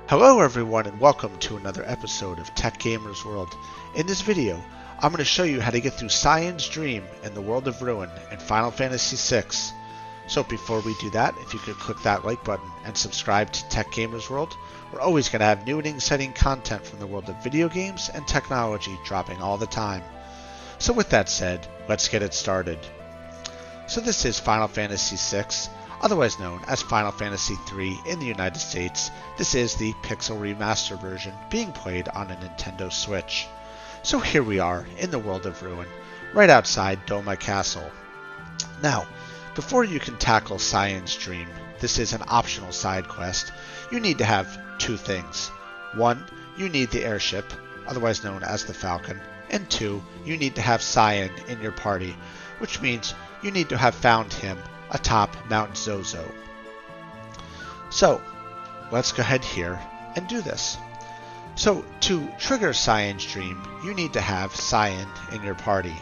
Hello everyone and welcome to another episode of Tech Gamers World. In this video, I'm going to show you how to get through CYAN'S Dream in the World of Ruin in Final Fantasy VI. So before we do that, if you could click that like button and subscribe to Tech Gamers World, we're always going to have new and exciting content from the world of video games and technology dropping all the time. So with that said, let's get it started. So this is Final Fantasy VI, otherwise known as Final Fantasy III in the United States. This is the Pixel Remaster version being played on a Nintendo Switch. So here we are in the World of Ruin, right outside Doma Castle. Now, before you can tackle CYAN'S Dream, this is an optional side quest, you need to have two things. One, you need the airship, otherwise known as the Falcon, and two, you need to have CYAN in your party, which means you need to have found him atop Mount Zozo. So, let's go ahead here and do this. So, to trigger CYAN'S Dream, you need to have CYAN in your party.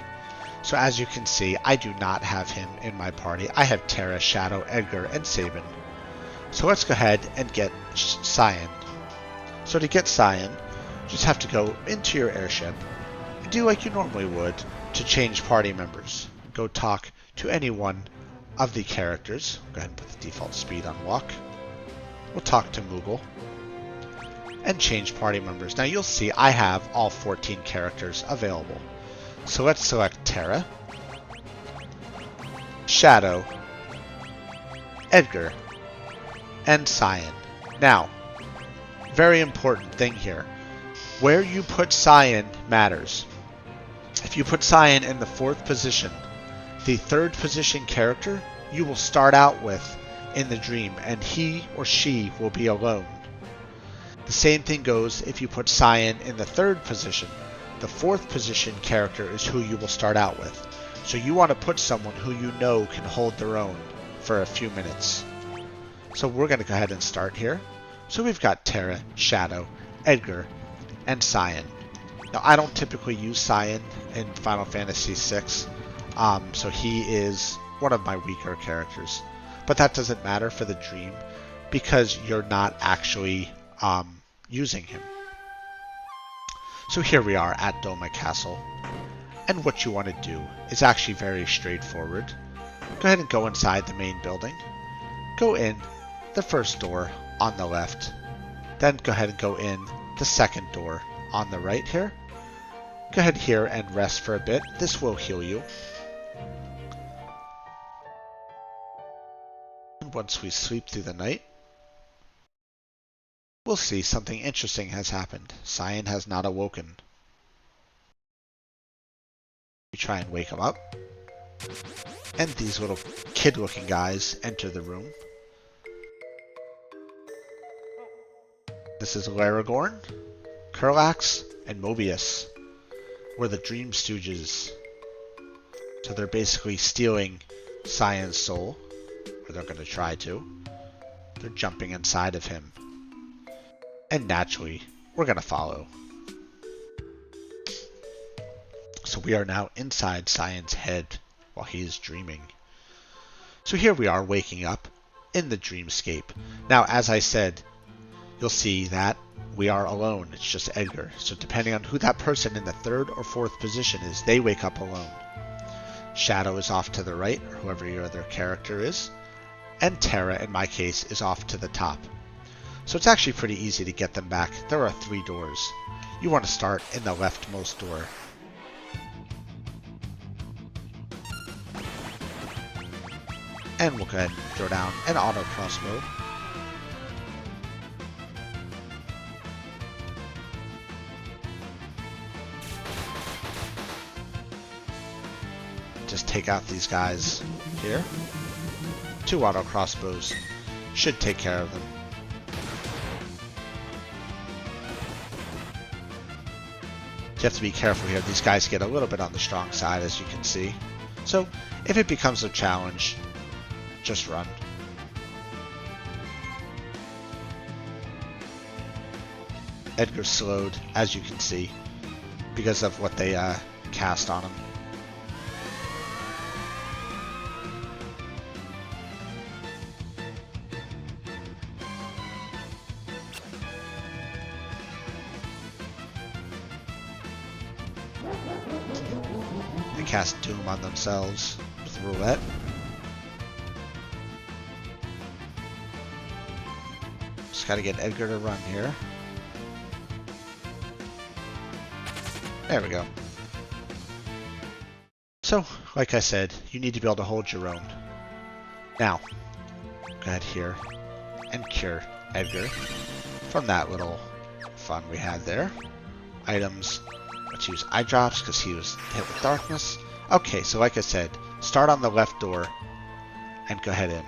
So as you can see, I do not have him in my party. I have Terra, Shadow, Edgar, and Sabin. So let's go ahead and get CYAN. So to get CYAN, you just have to go into your airship and do like you normally would to change party members. Go talk to any one of the characters. Go ahead and put the default speed on walk. We'll talk to Moogle and change party members. Now you'll see I have all 14 characters available. So let's select Terra, Shadow, Edgar, and CYAN. Now, very important thing here. Where you put CYAN matters. If you put CYAN in the 4th position, the 3rd position character you will start out with in the dream, and he or she will be alone. The same thing goes if you put CYAN in the 3rd position. The 4th position character is who you will start out with. So you want to put someone who you know can hold their own for a few minutes. So we're going to go ahead and start here. So we've got Terra, Shadow, Edgar, and CYAN. Now I don't typically use CYAN in Final Fantasy VI. So he is one of my weaker characters. But that doesn't matter for the dream because you're not actually using him. So here we are at Doma Castle, and what you want to do is actually very straightforward. Go ahead and go inside the main building. Go in the first door on the left, then go ahead and go in the second door on the right here. Go ahead here and rest for a bit. This will heal you. And once we sleep through the night, we'll see something interesting has happened. CYAN has not awoken. We try and wake him up. And these little kid-looking guys enter the room. This is Laragorn, Kurlax, and Mobius. We're the Dream Stooges. So they're basically stealing CYAN's soul. Or they're going to try to. They're jumping inside of him. And naturally, we're going to follow. So we are now inside CYAN's head while he is dreaming. So here we are waking up in the Dreamscape. Now, as I said, you'll see that we are alone. It's just Edgar. So depending on who that person in the 3rd or 4th position is, they wake up alone. Shadow is off to the right, or whoever your other character is. And Terra, in my case, is off to the top. So it's actually pretty easy to get them back. There are 3 doors. You want to start in the leftmost door. And we'll go ahead and throw down an auto crossbow. Just take out these guys here. 2 auto crossbows should take care of them. You have to be careful here. These guys get a little bit on the strong side, as you can see. So, if it becomes a challenge, just run. Edgar's slowed, as you can see, because of what they cast on him. cast Doom on themselves with roulette. Just gotta get Edgar to run here. There we go. So, like I said, you need to be able to hold your own. Now, go ahead here and cure Edgar from that little fun we had there. Items, let's use eye drops because he was hit with darkness. Okay, so like I said, start on the left door and go ahead in.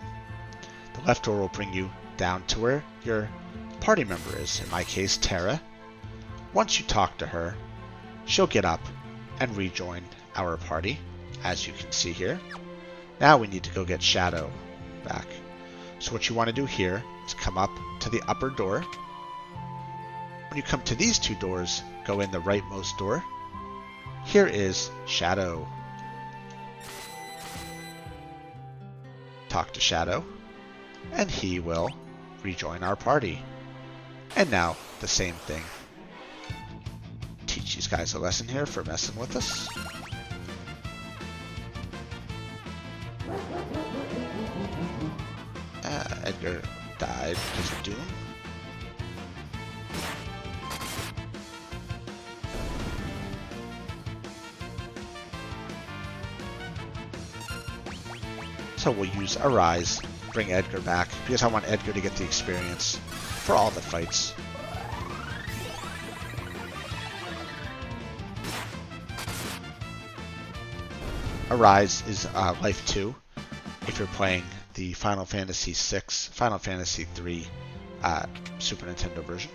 The left door will bring you down to where your party member is, in my case, Tara. Once you talk to her, she'll get up and rejoin our party, as you can see here. Now we need to go get Shadow back. So what you want to do here is come up to the upper door. When you come to these two doors, go in the rightmost door. Here is Shadow. Talk to Shadow, and he will rejoin our party. And now, the same thing. Teach these guys a lesson here for messing with us. Edgar died because of Doom. So we'll use Arise, bring Edgar back, because I want Edgar to get the experience for all the fights. Arise is life 2 if you're playing the Final Fantasy VI, Final Fantasy III Super Nintendo version.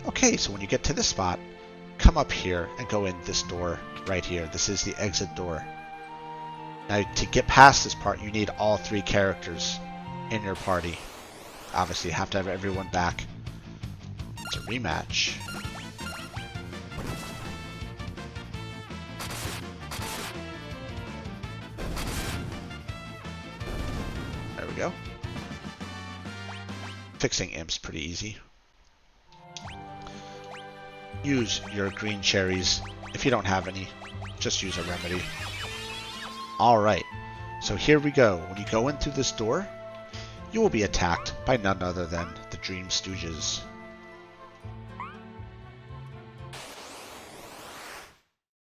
Okay, so when you get to this spot, come up here and go in this door right here. This is the exit door. Now, to get past this part, you need all 3 characters in your party. Obviously, you have to have everyone back. It's a rematch. There we go. Fixing imps pretty easy. Use your green cherries. If you don't have any, just use a remedy. Alright, so here we go. When you go in through this door, you will be attacked by none other than the Dream Stooges.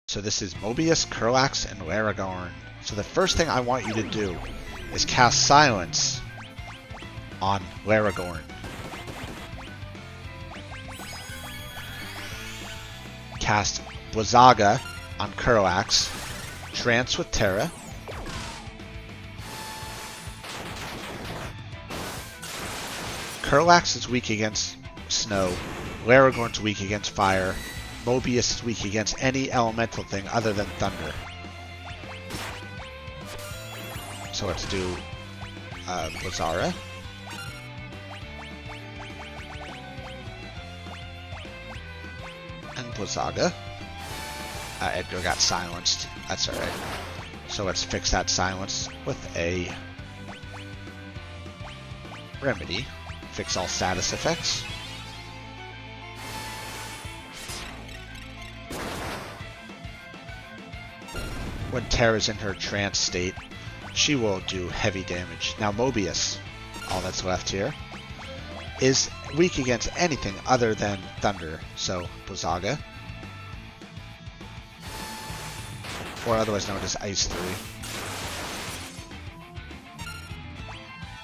So this is Mobius, Kurlax, and Laragorn. So the first thing I want you to do is cast Silence on Laragorn. Cast Blizzaga on Kurlax. Trance with Terra. Kurlax is weak against snow. Laragorn's weak against fire. Mobius is weak against any elemental thing other than thunder. So let's do Blizzara. And Blizzaga. Edgar got silenced. That's alright. So let's fix that silence with a remedy. Fix all status effects. When Terra's in her trance state, she will do heavy damage. Now Mobius, all that's left here, is weak against anything other than thunder. So Blizzaga, or otherwise known as Ice 3.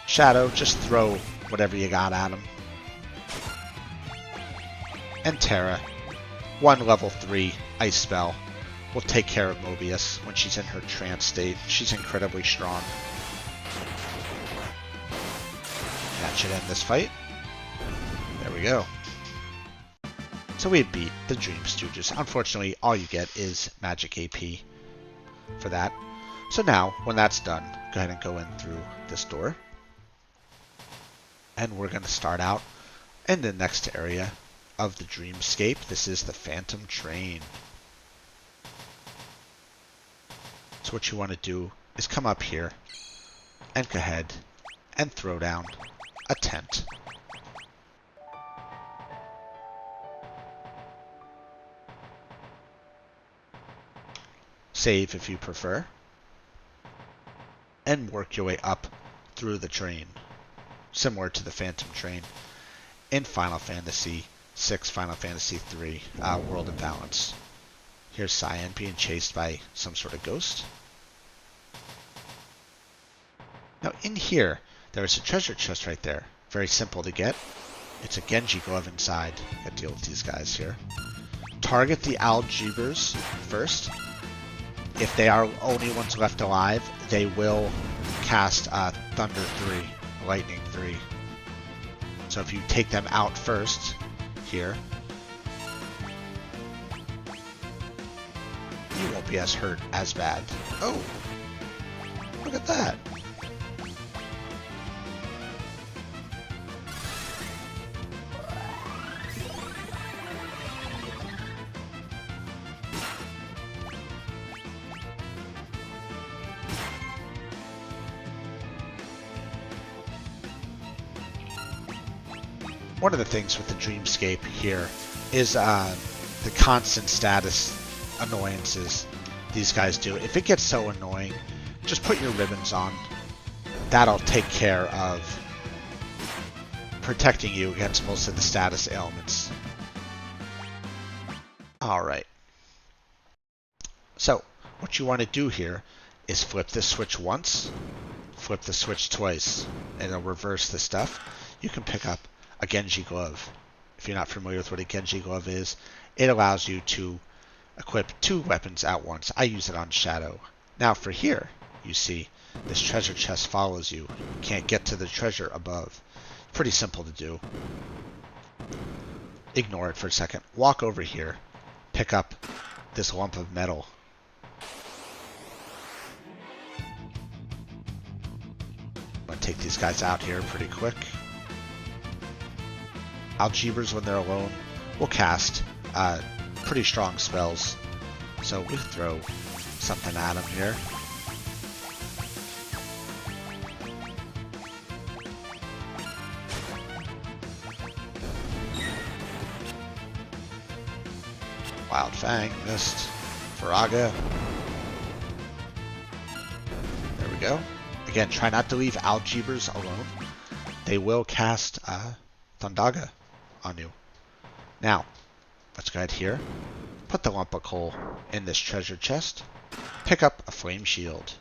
Shadow, just throw whatever you got at him. And Terra, one level 3 ice spell will take care of Mobius when she's in her trance state. She's incredibly strong. That should end this fight. There we go. So we beat the Dream Stooges. Unfortunately, all you get is magic AP for that. So now, when that's done, go ahead and go in through this door. And we're going to start out in the next area of the Dreamscape. This is the Phantom Train. So what you want to do is come up here and go ahead and throw down a tent. save if you prefer, and work your way up through the train, similar to the Phantom Train in Final Fantasy VI, Final Fantasy III, World of Balance. Here's Cyan being chased by some sort of ghost. Now in here, there is a treasure chest right there. Very simple to get. It's a Genji glove inside. Gotta deal with these guys here. Target the Algebers first. If they are only ones left alive, they will cast Thunder 3, Lightning 3. So if you take them out first, here, you won't be as hurt as bad. Oh, look at that. One of the things with the Dreamscape here is the constant status annoyances these guys do. If it gets so annoying, just put your ribbons on. That'll take care of protecting you against most of the status ailments. Alright. So, what you want to do here is flip the switch once, flip the switch twice, and it'll reverse the stuff. You can pick up a Genji glove. If you're not familiar with what a Genji glove is, it allows you to equip 2 weapons at once. I use it on Shadow. Now for here, you see this treasure chest follows you. You can't get to the treasure above. Pretty simple to do. Ignore it for a second. Walk over here. Pick up this lump of metal. I'm going to take these guys out here pretty quick. Algebers, when they're alone, will cast pretty strong spells. So we throw something at them here. Wild Fang missed. Faraga. There we go. Again, try not to leave Algebers alone. They will cast Thundaga on you. Now, let's go ahead here. Put the lump of coal in this treasure chest. Pick up a flame shield.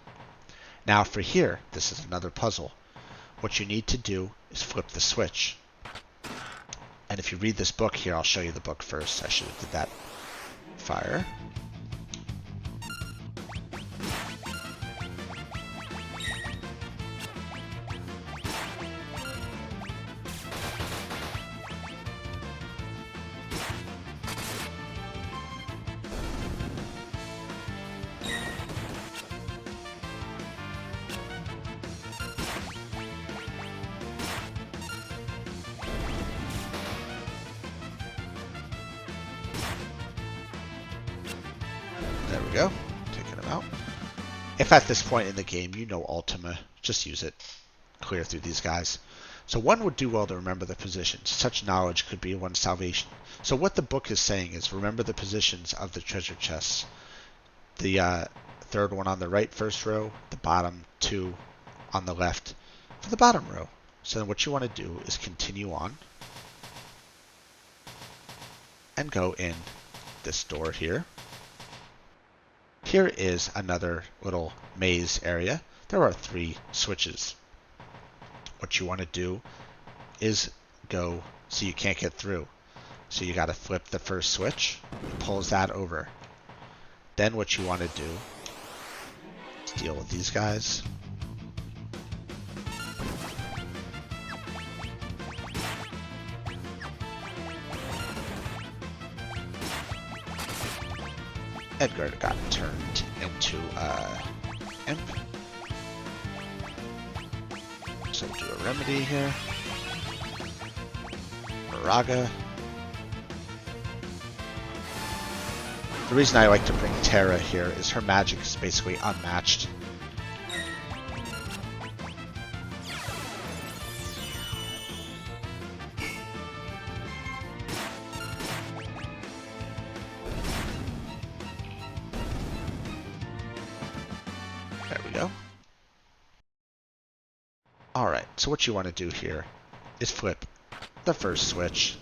Now for here, this is another puzzle. What you need to do is flip the switch. And if you read this book here, I'll show you the book first. I should have did that. Fire. There we go. Taking them out. If at this point in the game you know Ultima, just use it. Clear through these guys. So one would do well to remember the positions. Such knowledge could be one's salvation. So what the book is saying is remember the positions of the treasure chests. The third one on the right, first row. The bottom 2 on the left for the bottom row. So then what you want to do is continue on. And go in this door here. Here is another little maze area. There are 3 switches. What you want to do is go so you can't get through. So you got to flip the first switch. It pulls that over. Then what you want to do is deal with these guys. Edgar got turned into imp. So do a remedy here. Raga. The reason I like to bring Terra here is her magic is basically unmatched. So what you want to do here is flip the first switch,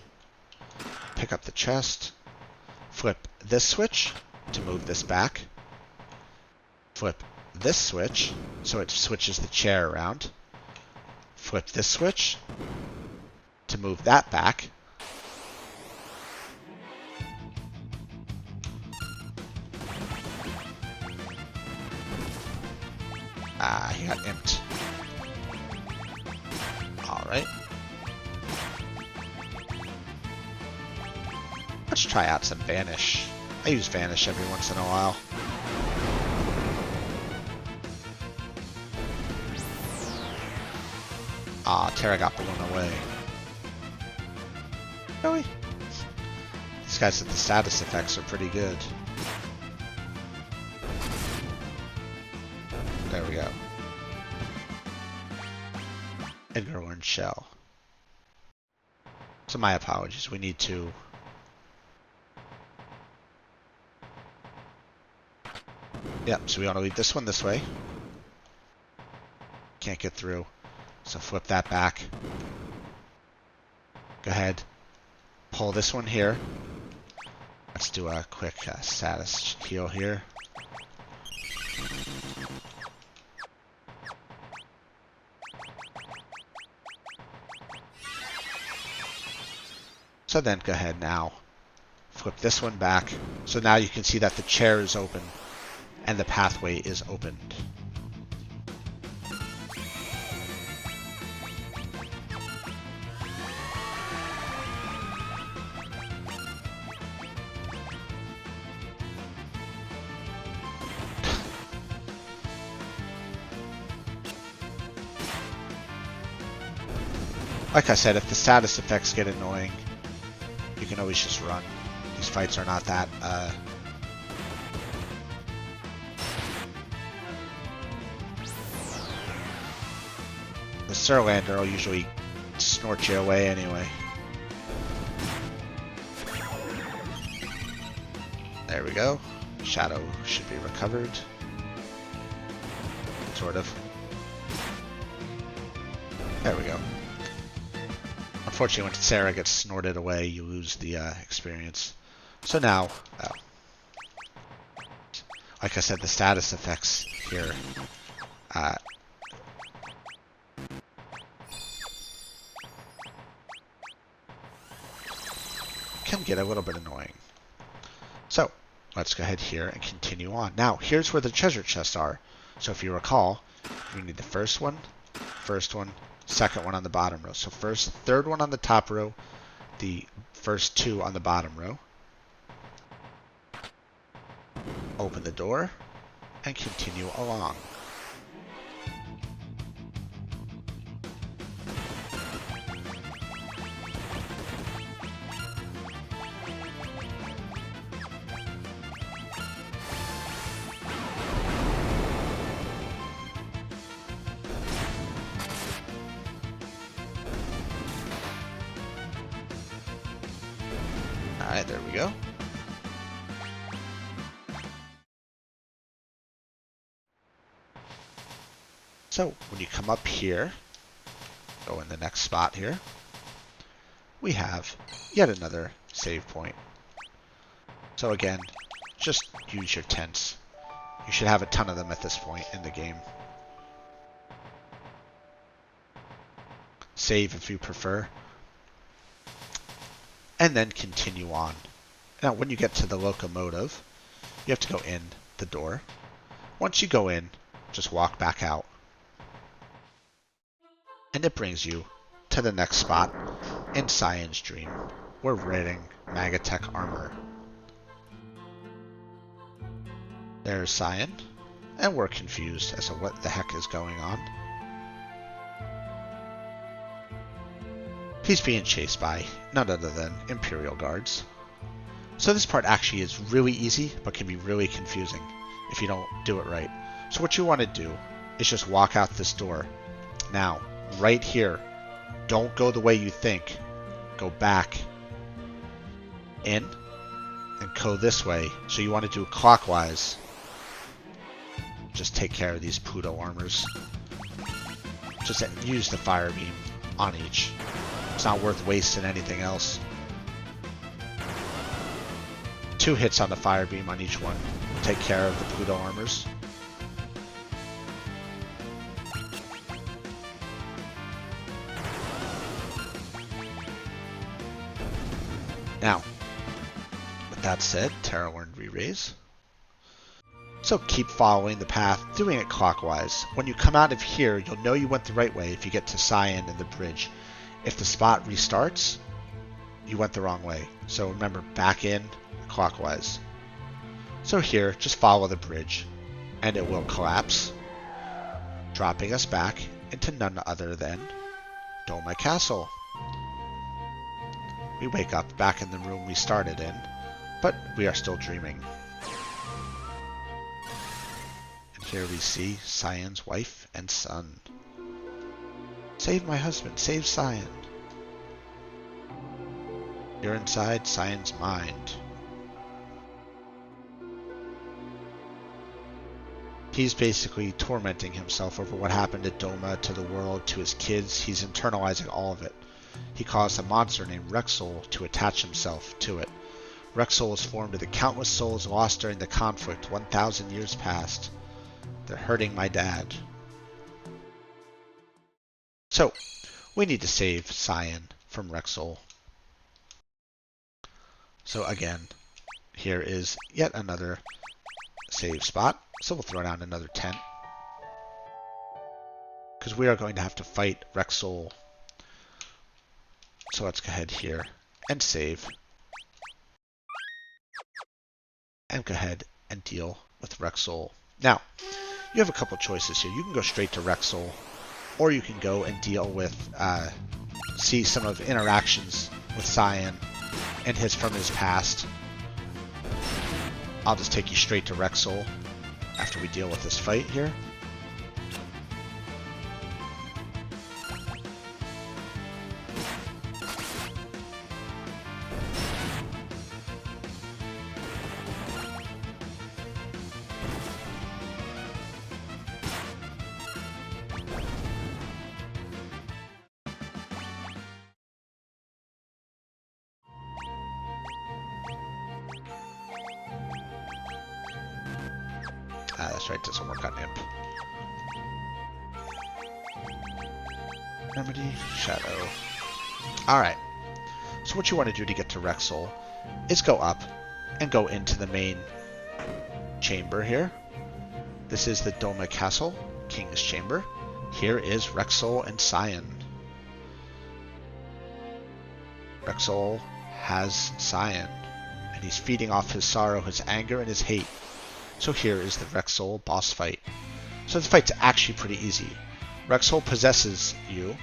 pick up the chest, flip this switch to move this back, flip this switch so it switches the chair around, flip this switch to move that back, he got imped. Alright. Let's try out some Vanish. I use Vanish every once in a while. Terra got blown away. Really? These guys with the status effects are pretty good. There we go. Edgar Orange Shell. So my apologies. We need to... Yep, so we want to lead this one this way. Can't get through. So flip that back. Go ahead. Pull this one here. Let's do a quick status heal here. So then go ahead now. Flip this one back. So now you can see that the chair is open and the pathway is opened. Like I said, if the status effects get annoying, you can always just run. These fights are not that... The Surlander will usually snort you away anyway. There we go. Shadow should be recovered. Sort of. There we go. Unfortunately, when Sarah gets snorted away, you lose the experience. So now, like I said, the status effects here can get a little bit annoying. So let's go ahead here and continue on. Now, here's where the treasure chests are. So if you recall, we need the first one, second one on the bottom row. So third one on the top row, the first two on the bottom row. Open the door and continue along. Alright, there we go. So, when you come up here, go in the next spot here, we have yet another save point. So again, just use your tents. You should have a ton of them at this point in the game. Save if you prefer. And then continue on. Now, when you get to the locomotive, you have to go in the door. Once you go in, just walk back out. And it brings you to the next spot in CYAN'S Dream. We're raiding Magitek armor. There's CYAN, and we're confused as to what the heck is going on. He's being chased by none other than Imperial guards. So this part actually is really easy, but can be really confusing if you don't do it right. So what you want to do is just walk out this door. Now, right here, don't go the way you think. Go back in and go this way. So you want to do clockwise. Just take care of these Pluto armors. just use the fire beam on each. It's not worth wasting anything else. 2 hits on the fire beam on each one will take care of the Pluto armors. Now, with that said, Terra learned re-raise. So keep following the path, doing it clockwise. When you come out of here, you'll know you went the right way if you get to Cyan and the bridge. If the spot restarts, you went the wrong way. So remember, back in clockwise. So here, just follow the bridge, and it will collapse, dropping us back into none other than Doma Castle. We wake up back in the room we started in, but we are still dreaming. And here we see Cyan's wife and son. Save my husband, save Cyan. You're inside Cyan's mind. He's basically tormenting himself over what happened at Doma, to the world, to his kids. He's internalizing all of it. He caused a monster named Wrexsoul to attach himself to it. Wrexsoul is formed of the countless souls lost during the conflict 1,000 years past. They're hurting my dad. So, we need to save Cyan from Wrexsoul. So again, here is yet another save spot. So we'll throw down another tent, because we are going to have to fight Wrexsoul. So let's go ahead here and save. And go ahead and deal with Wrexsoul. Now, you have a couple choices here. You can go straight to Wrexsoul, or you can go and deal with, see some of interactions with Cyan and from his past. I'll just take you straight to Wrexsoul after we deal with this fight here. That's right, doesn't work on Imp. Remedy, Shadow. Alright. So what you want to do to get to Wrexsoul is go up and go into the main chamber here. This is the Doma Castle, King's Chamber. Here is Wrexsoul and Cyan. Wrexsoul has Cyan, and he's feeding off his sorrow, his anger, and his hate. So here is the Wrexsoul boss fight. So the fight's actually pretty easy. Wrexsoul possesses you,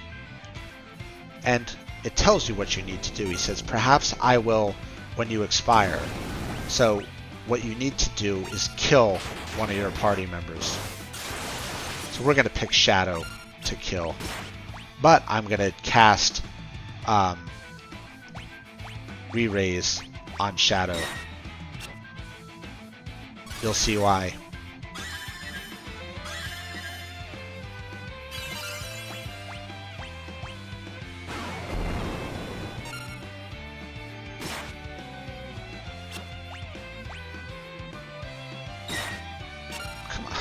and it tells you what you need to do. He says, perhaps I will when you expire. So what you need to do is kill one of your party members. So we're going to pick Shadow to kill. But I'm going to cast Re-Raise on Shadow. You'll see why. Come on.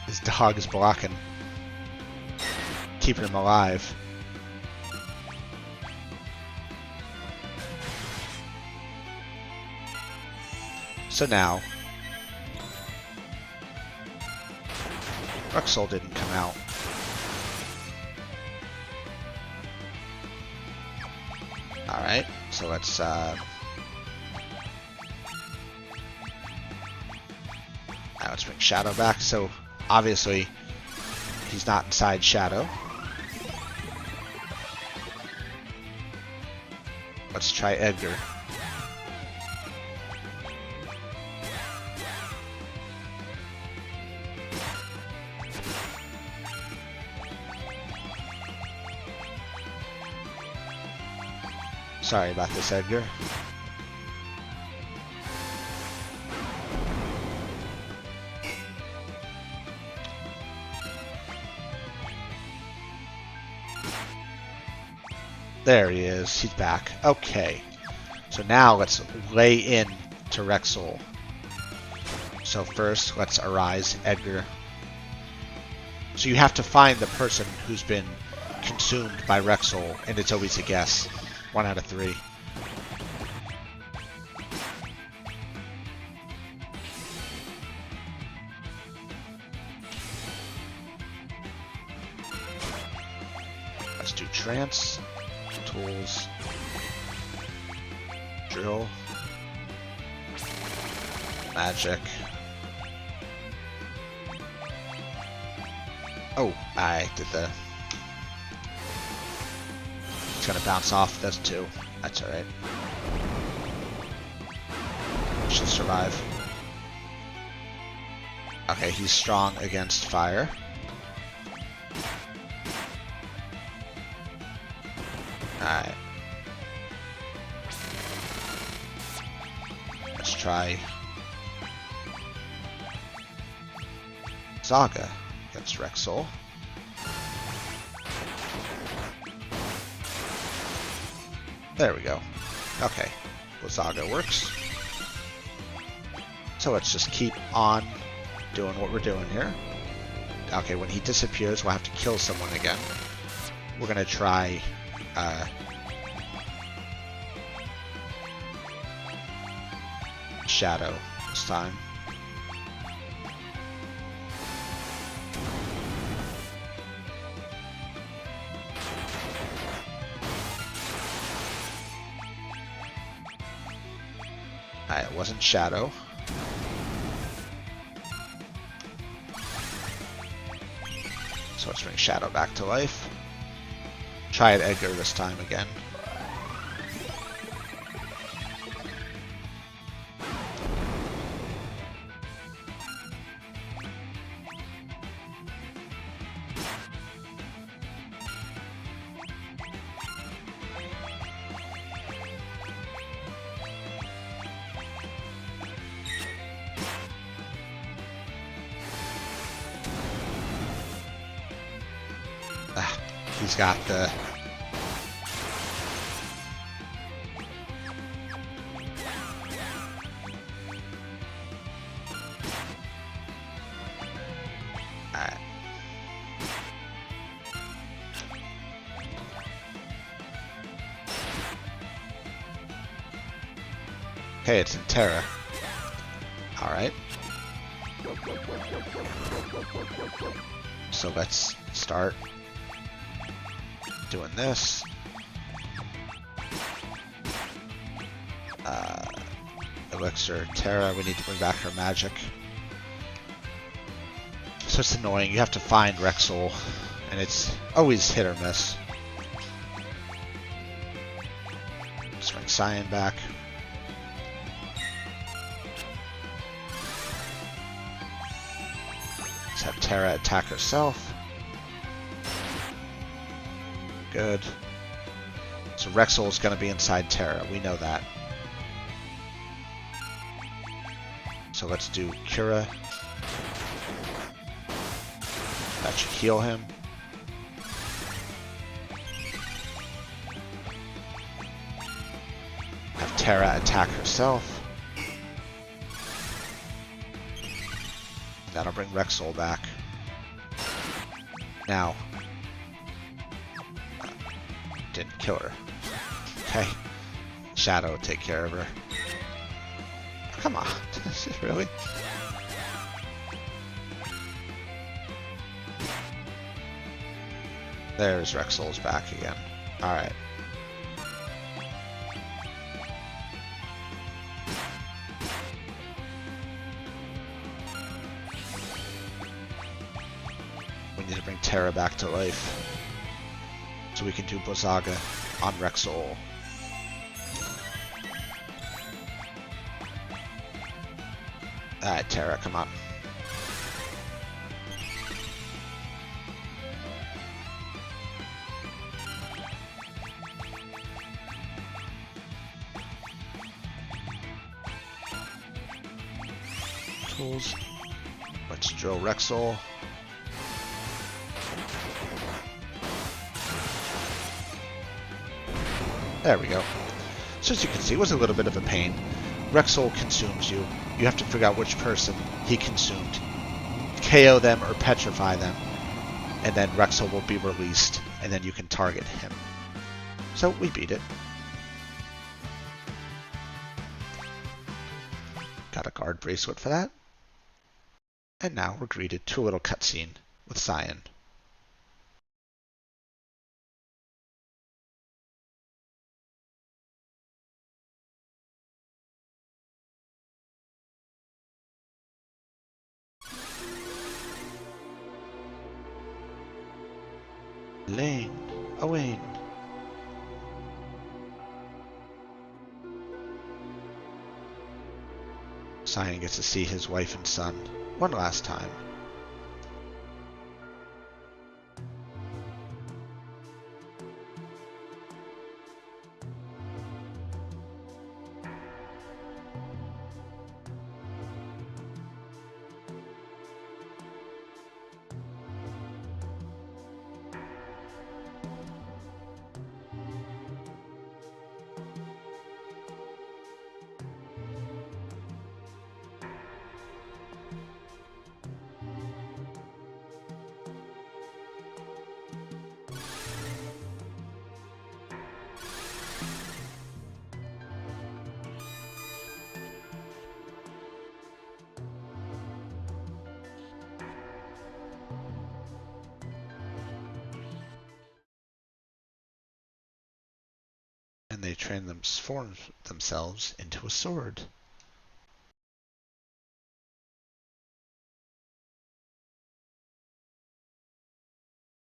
His dog is blocking. Keeping him alive. So now, Wrexsoul didn't come out. Alright, so let's now let's bring Shadow back. So obviously he's not inside Shadow. Let's try Edgar. Sorry about this, Edgar. There he is. He's back. Okay. So now let's lay in to Wrexsoul. So first, let's arise Edgar. So you have to find the person who's been consumed by Wrexsoul, and it's always a guess. 1 out of 3. Let's do trance, tools, drill, magic. Oh, I did the... It's gonna bounce off those 2. That's alright. Should survive. Okay, he's strong against fire. Alright. Let's try Saga against Wrexsoul. There we go. Okay. Saga works. So let's just keep on doing what we're doing here. Okay, when he disappears, we'll have to kill someone again. We're gonna try Shadow this time. It wasn't Shadow. So let's bring Shadow back to life. Try it Edgar this time again. He's got the... Alright. Okay, it's in Terra. Alright. So let's start doing this. Elixir, Terra, we need to bring back her magic. So it's annoying, you have to find Wrexsoul, and it's always hit or miss. Let's bring Cyan back. Let's have Terra attack herself. Good. So Wrexsoul is going to be inside Terra. We know that. So let's do Cura. That should heal him. Have Terra attack herself. That'll bring Wrexsoul back. Now, didn't kill her. Okay. Shadow will take care of her. Come on. Really? There's Wrexsoul's back again. Alright. We need to bring Terra back to life, so we can do Blizzaga on Wrexsoul. Alright, Terra, come on. Tools. Let's drill Wrexsoul. There we go. So as you can see, it was a little bit of a pain. Wrexsoul consumes you. You have to figure out which person he consumed. KO them or petrify them. And then Wrexsoul will be released. And then you can target him. So we beat it. Got a guard bracelet for that. And now we're greeted to a little cutscene with Cyan. Lane, Owain. Cyan gets to see his wife and son one last time. And they transform themselves into a sword.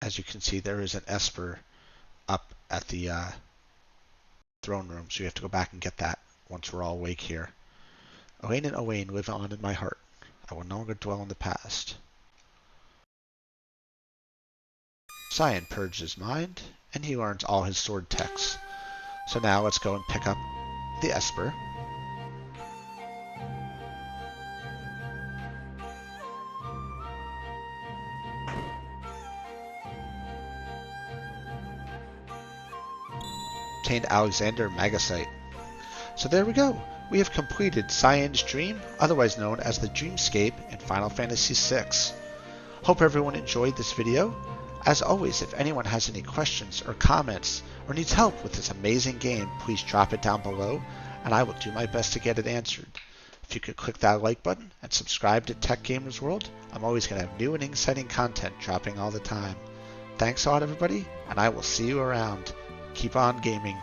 As you can see, there is an Esper up at the throne room, so you have to go back and get that once we're all awake here. Owain and Owain live on in my heart. I will no longer dwell in the past. Cyan purged his mind, and he learns all his sword techs. So now let's go and pick up the Esper. Obtained Alexander Magicite. So there we go. We have completed CYAN'S Dream, otherwise known as the Dreamscape in Final Fantasy VI. Hope everyone enjoyed this video. As always, if anyone has any questions or comments or needs help with this amazing game, please drop it down below and I will do my best to get it answered. If you could click that like button and subscribe to Tech Gamers World, I'm always going to have new and exciting content dropping all the time. Thanks a lot everybody, and I will see you around. Keep on gaming.